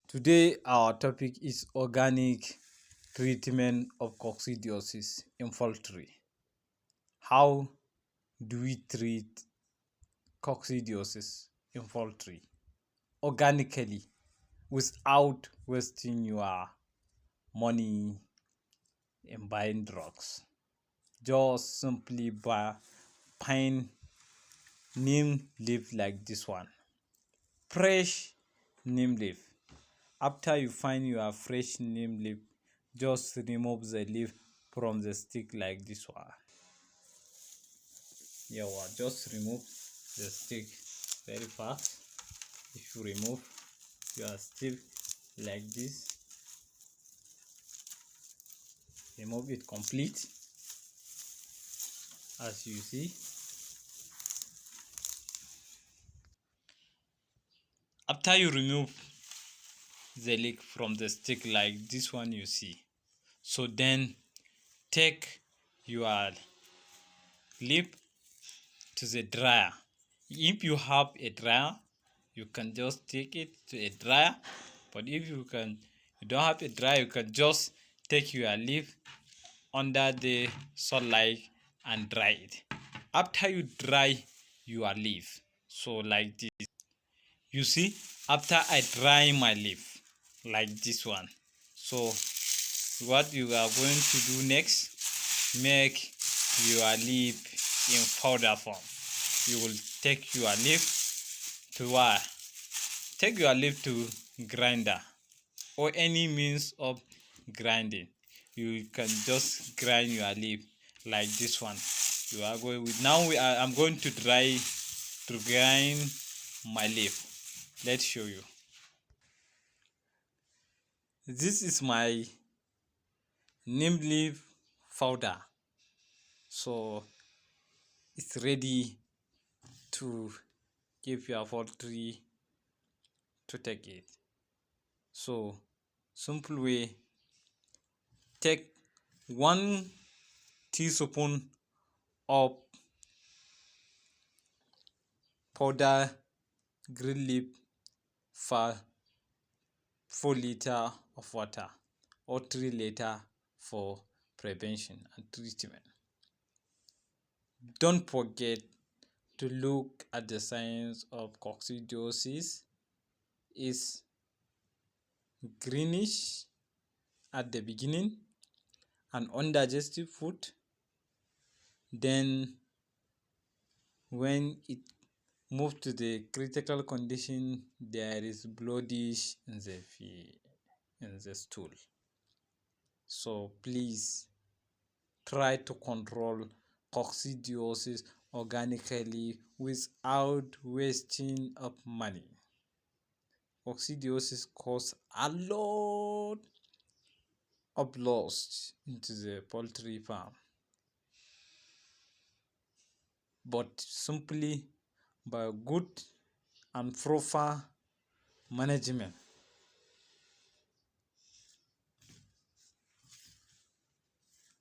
Today, our topic is organic treatment of coccidiosis in poultry. How do we treat coccidiosis in poultry organically without wasting your money in buying drugs? Just simply by find neem leaf like this one, fresh neem leaf. After you find your fresh neem leaf, just remove the leaf from the stick like this one. Just remove the stick very fast. If you remove your stick like this, remove it complete as you see. After you remove the leaf from the stick like this one you see, so then take your leaf to the dryer. If you have a dryer, you can just take it to a dryer, but if you don't have a dryer, you can just take your leaf under the sunlight and dry it. After you dry your leaf, so like this, you see, after I dry my leaf like this one, so what you are going to do next, make your leaf in powder form. You will take your leaf to what? Take your leaf to grinder or any means of grinding. You can just grind your leaf like this one. You are going with now. I'm going to grind my leaf. Let's show you. This is my neem leaf powder. So it's ready to give your poultry to take it. So simple way, take 1 teaspoon of powder green leaf for 4 liters of water or 3 liters for prevention and treatment. Don't forget to look at the signs of coccidiosis. Is greenish at the beginning and undigested food. Then when it moves to the critical condition, there is bloodish in the stool. So please try to control coccidiosis organically without wasting of money. Coccidiosis causes a lot of loss into the poultry farm, but simply by good and proper management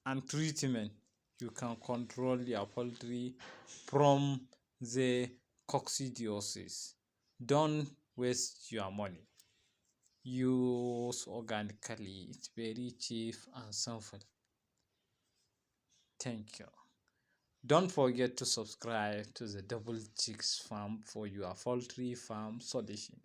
and treatment, you can control your poultry from the coccidiosis. Don't waste your money. Use organically. It's very cheap and simple. Thank you. Don't forget to subscribe to the Double Chicks Farm for your poultry farm solution.